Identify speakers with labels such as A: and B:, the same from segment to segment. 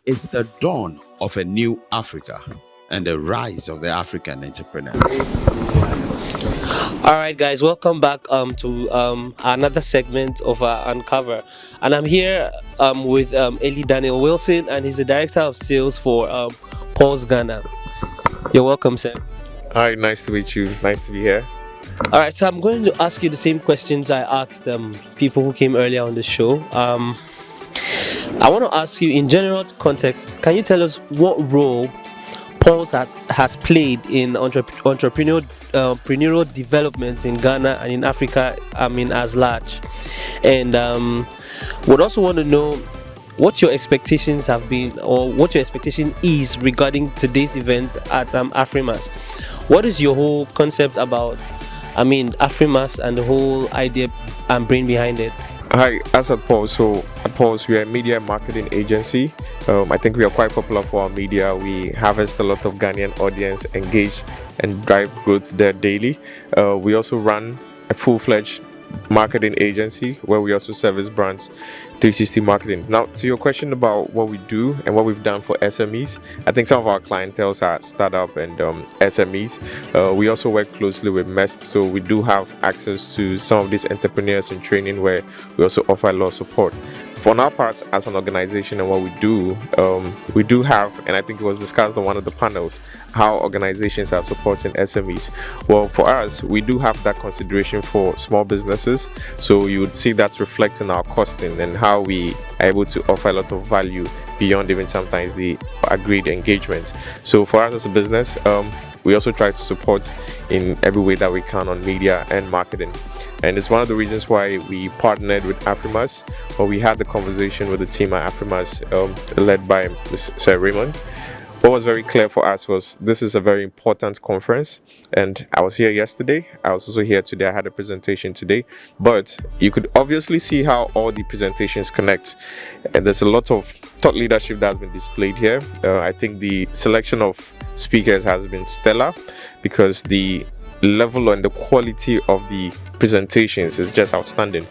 A: It's the dawn of a new Africa and the rise of the African entrepreneur.
B: All right, guys, welcome back to another segment of Uncover, and I'm here with Eli Daniel Wilson, and he's the director of sales for Paul's Ghana. You're welcome, Sam.
C: Hi, nice to meet you. Nice to be here.
B: All right, so I'm going to ask you the same questions I asked people who came earlier on the show. I want to ask you, in general context, can you tell us what role Paul's has played in entrepreneurial development in Ghana and in Africa, as large? And would also want to know what your expectations have been, or what your expectation is regarding today's event at Afrimas. What is your whole concept about, Afrimas, and the whole idea and brain behind it?
C: Hi, as at Pulse. So at Pulse, we are a media marketing agency. I think we are quite popular for our media. We harvest a lot of Ghanaian audience, engage and drive growth there daily. We also run a full-fledged marketing agency where we also service brands 360 marketing. Now, to your question about what we do and what we've done for SMEs, I think some of our clientele are startup and SMEs. We also work closely with MEST, so we do have access to some of these entrepreneurs in training where we also offer a lot of support. For our part, as an organization and what we do have, and I think it was discussed on one of the panels, how organizations are supporting SMEs. Well, for us, we do have that consideration for small businesses, so you would see that reflect in our costing and how we are able to offer a lot of value beyond even sometimes the agreed engagement. So for us as a business, we also try to support in every way that we can on media and marketing. And it's one of the reasons why we partnered with Afrimas, or we had the conversation with the team at Afrimas, led by Sir Raymond. What was very clear for us was this is a very important conference, and I was here yesterday. I was also here today. I had a presentation today, but you could obviously see how all the presentations connect. And there's a lot of thought leadership that has been displayed here. I think the selection of speakers has been stellar because the level and the quality of the presentations is just outstanding.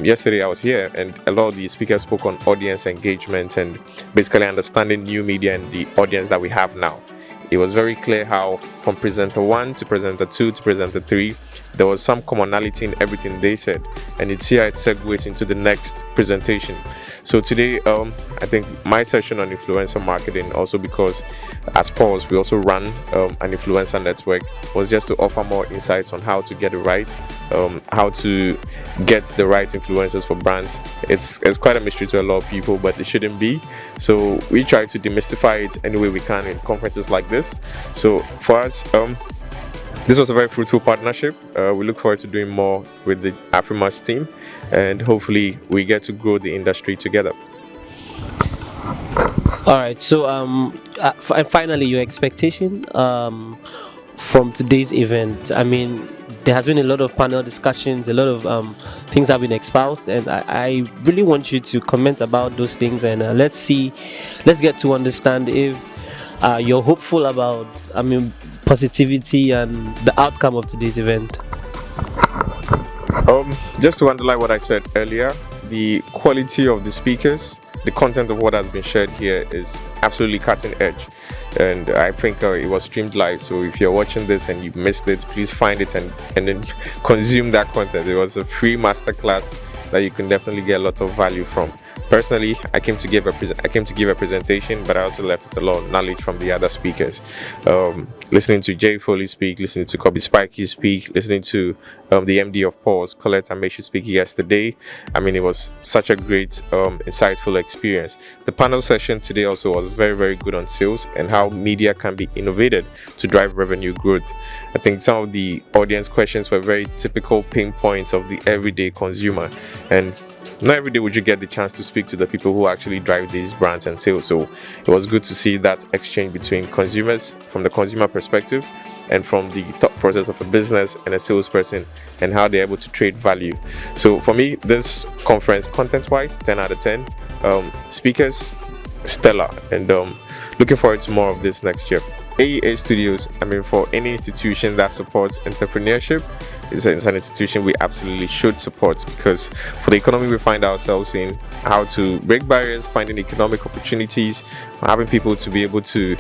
C: Yesterday I was here and a lot of the speakers spoke on audience engagement and basically understanding new media and the audience that we have now. It was very clear how from presenter 1 to presenter 2 to presenter 3 there was some commonality in everything they said, and it's here it segues into the next presentation. So today, I think my session on influencer marketing, also because as Pulse, we also run an influencer network, was just to offer more insights on how to get it right, how to get the right influencers for brands. It's quite a mystery to a lot of people, but it shouldn't be. So we try to demystify it any way we can in conferences like this. So for us, this was a very fruitful partnership. We look forward to doing more with the Afrimas team, and hopefully we get to grow the industry together.
B: All right, so and finally, your expectation from today's event. There has been a lot of panel discussions, a lot of things have been espoused, and I really want you to comment about those things, and let's get to understand if you're hopeful about positivity and the outcome of today's event.
C: Just to underline what I said earlier, the quality of the speakers, the content of what has been shared here is absolutely cutting edge, and I think it was streamed live, so if you're watching this and you missed it, please find it and then consume that content. It was a free masterclass that you can definitely get a lot of value from. Personally, I came to give a presentation, but I also left with a lot of knowledge from the other speakers. Listening to Jay Foley speak, listening to Kobe Spikey speak, listening to the MD of Pulse, Colette Amechi, speak yesterday. It was such a great, insightful experience. The panel session today also was very, very good on sales and how media can be innovated to drive revenue growth. I think some of the audience questions were very typical pinpoints of the everyday consumer, and not every day would you get the chance to speak to the people who actually drive these brands and sales. So it was good to see that exchange between consumers from the consumer perspective and from the thought process of a business and a salesperson and how they're able to trade value. So for me, this conference, content-wise, 10 out of 10. Speakers, stellar, and looking forward to more of this next year. AEA Studios, for any institution that supports entrepreneurship, it's an institution we absolutely should support, because for the economy we find ourselves in, how to break barriers, finding economic opportunities, having people to be able to,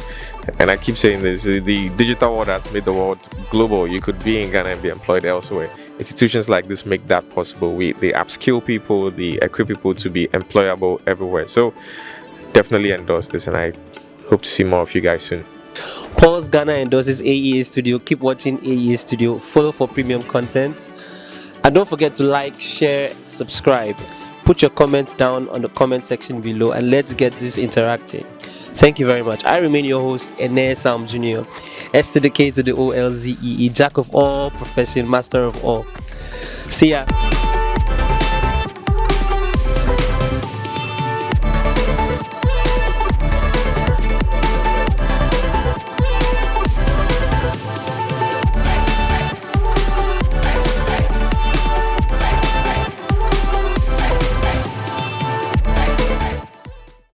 C: and I keep saying this, the digital world has made the world global. You could be in Ghana and be employed elsewhere. Institutions like this make that possible. They upskill people, they equip people to be employable everywhere. So definitely endorse this, and I hope to see more of you guys soon.
B: Pulse Ghana endorses AEA Studio. Keep watching AEA Studio. Follow for premium content. And don't forget to like, share, subscribe. Put your comments down on the comment section below, and let's get this interacting. Thank you very much. I remain your host, Ene Sam Jr. S to the K to the OLZEE, jack of all profession, master of all. See ya.